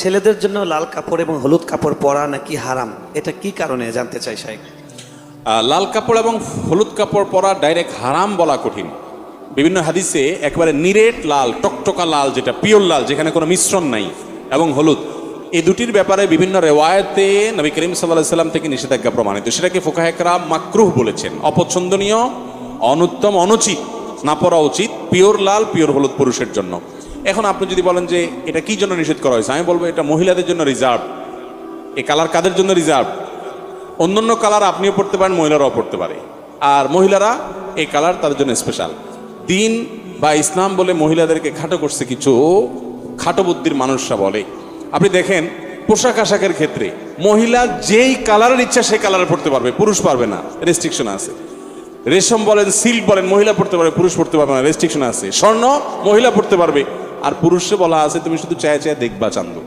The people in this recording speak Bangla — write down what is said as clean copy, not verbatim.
ছেলেদের জন্য লাল কাপড় এবং হলুদ কাপড় পরা নাকি হারাম, এটা কি কারণে জানতে চাই শাইখ। লাল কাপড় এবং হলুদ কাপড় পরা ডাইরেক্ট হারাম বলা কঠিন। বিভিন্ন হাদিসে একেবারে নিরেট লাল, টকটকা লাল, যেটা পিওর লাল, যেখানে কোনো মিশ্রণ নাই, এবং হলুদ, এই দুটির ব্যাপারে বিভিন্ন রেওয়ায়েতে নবী করিম সাল্লাল্লাহু আলাইহি সাল্লাম থেকে নিষেধাজ্ঞা প্রমাণিত। সেটাকে ফুকাহে কেরাম মাকরুহ বলেছেন, অপছন্দনীয়, অনুত্তম, অনুচিত, না পরা উচিত। পিওর লাল, পিওর হলুদ পুরুষের জন্য। এখন আপনি যদি বলেন যে এটা কি জন্য নিষেধ করা হয়েছে, আমি বলবো এটা মহিলাদের জন্য রিজার্ভ। এই কালার কাদের জন্য রিজার্ভ? অন্যান্য কালার আপনিও পড়তে পারেন, মহিলারাও পড়তে পারে, আর মহিলারা এই কালার তাদের জন্য স্পেশাল। দিন বা ইসলাম বলে মহিলাদেরকে খাটো করছে কিছু খাটো বুদ্ধির মানুষরা বলে। আপনি দেখেন পোশাক আশাকের ক্ষেত্রে মহিলা যেই কালারের ইচ্ছা সেই কালারে পড়তে পারবে, পুরুষ পারবে না, রেস্ট্রিকশন আছে। রেশম বলেন, সিল্ক বলেন, মহিলা পড়তে পারবে, পুরুষ পড়তে পারবে না, রেস্ট্রিকশন আছে। স্বর্ণ মহিলা পড়তে পারবে, আর পুরুষে বলা আছে তুমি শুধু চায় চায় দেখবা চান্দু।